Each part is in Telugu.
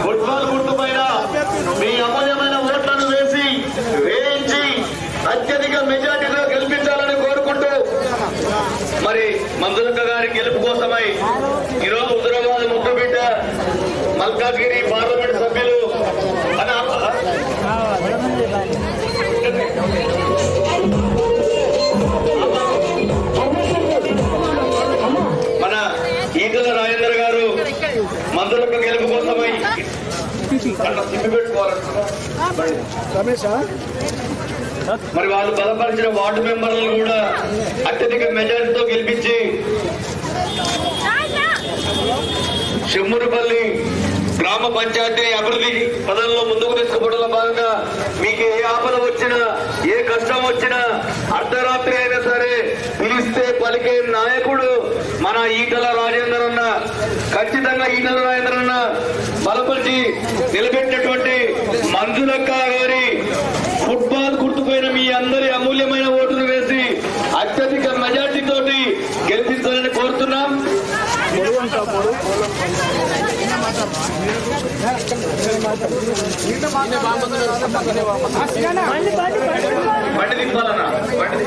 ఫుట్బాల్ గుర్తు పైన మీ అమూల్యమైన ఓట్లను వేయించి అత్యధిక మెజార్టీలో గెలిపించాలని కోరుకుంటూ మరి మంజులక్క గారి గెలుపు కోసమై ఈరోజు హుజురాబాద్ ముద్దుబిడ్డ మల్కాజ్గిరి పార్లమెంట్ సభ్యులు మన ఈటల రాజేందర్ గారు మంజులక్క గెలుపు కోసమై మరి వాళ్ళు బలపరిచిన వార్డు మెంబర్లను కూడా అత్యధిక మెజారిటీతో గెలిపించి చెమ్మురుపల్లి గ్రామ పంచాయతీని అభివృద్ధి పదంలో ముందుకు తీసుకుపోవడంలో భాగంగా మీకు ఏ ఆపద వచ్చినా ఏ కష్టం వచ్చినా అర్ధరాత్రి అయినా సరే పిలిస్తే పలికే నాయకుడు మన ఈటల రాజేందర్ అన్న. ఖచ్చితంగా ఈటల రాజేందర్ అన్న బలపరిచి నిలబెట్టినటువంటి మంజులక్క గారి ఫుట్బాల్ గుర్తుపైన మీ అందరి అమూల్యమైన ఓటును వేసి అత్యధిక మెజార్టీ తోటి గెలిపించాలని కోరుతున్నాం. బండి తిప్పాలన్నా బండి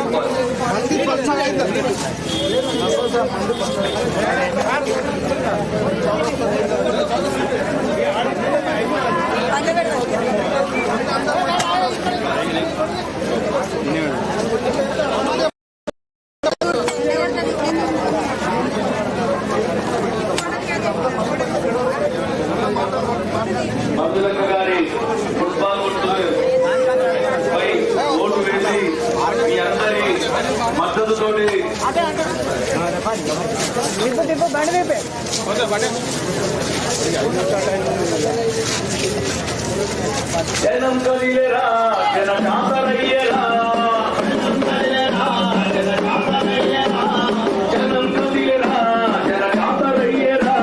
మంజులక్క గారి ఫుట్బాల్ గుర్తుపై ఓటు వేసి మీ అందరి మద్దతుతోటి జనం కలియరా జన జాతరయ్యరా జనం కలియరా జన జాతరయ్యరా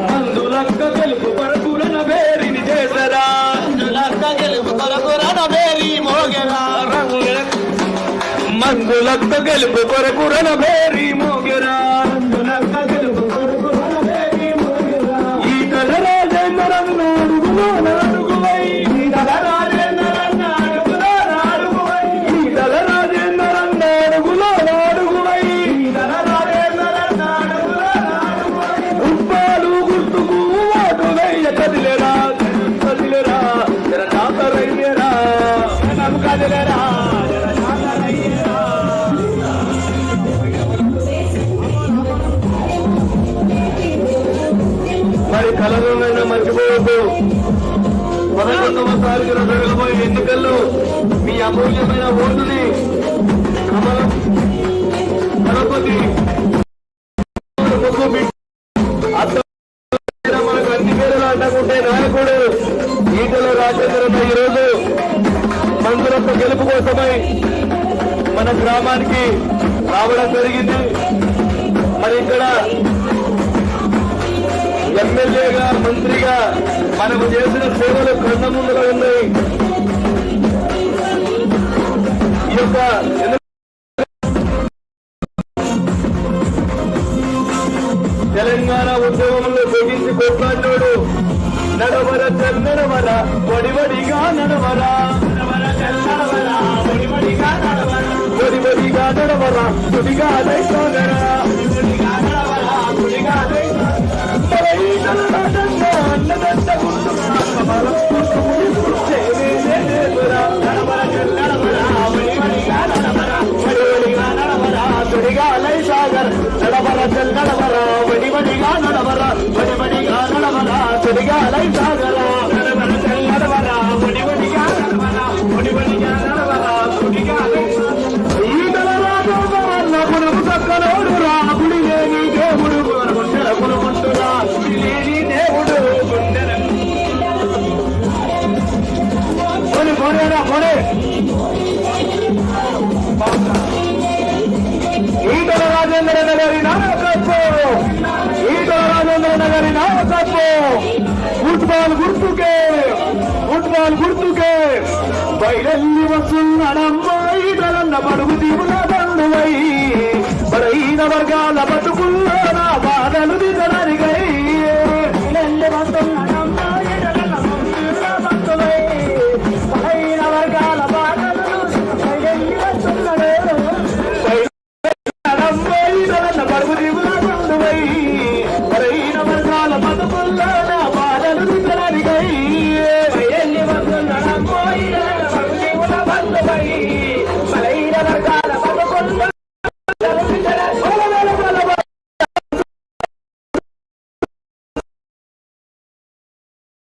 మంజులక్క గెలుపు కొరకు రణబేరిని చేసరా మంజులక్క గెలుపు కొరకు రణబేరి మోగెరా మంజులక్క గెలుపు కొరకు రణబేరి మోగెరా మంజులక్క గెలుపు కొరకు రణబేరి మోగెరా ఈటల రాజేందర్ అన్న అడుగులో అడుగువై ఈటల రాజేందర్ అన్న అడుగులో అడుగువై ఈటల రాజేందర్ అన్న అడుగులో అడుగువై ఈటల రాజేందర్ అన్న అడుగులో అడుగువై ఫుట్బాలు గుర్తుకు ఓటు వేయ కదిలేరా కదిలేరా జర జాతరయ్యరా జనం కదిలేరా జర జాతరయ్యరా. మరి కలలోనైనా మర్చిపోవద్దు. 11వ జరగబోయే ఎన్నికల్లో మీ అమూల్యమైన ఓటుని గణపతి మనకు అన్ని పేర్లు అంటకుంటే నాయకుడు ఈటల రాజేందర్ అన్న ఈరోజు మంజులక్క గెలుపు కోసమై మన గ్రామానికి రావడం జరిగింది. మరి ఇక్కడ ఎమ్మెల్యేగా మంత్రిగా మనకు చేసిన సేవలు కళ్ళ ముందులో ఉన్నాయి. ఈ యొక్క తెలంగాణ ఉద్యమంలో బిగించి కొట్లాడినోడు నడవర నడవర వడివడిగా నడవర వడివడిగా నడవర వడివడిగా నడవర గుడిగా సాగర్ నడవర నడవర వడివడిగా నడవర వడివడిగా నడవర చెడిగా లై సాగర నడవర వడివడిగా నడవర వడివడిగా నడవర చెడిగా ఈటల రాజేందర్ మనకు చక్కనోడు రా గుడి లేని దేవుడు గుండెల కొనుకుంటురా గుడి లేని దేవుడు గుండెల కొని కొనేరా కొనే ఈటల రాజేందర్ అన్న గారి నాయకత్వం ఈటల రాజేందర్ అన్న గారి నాయకత్వం ఫుట్బాల్ గుర్తుకే బయలెల్లి వస్తున్నాడా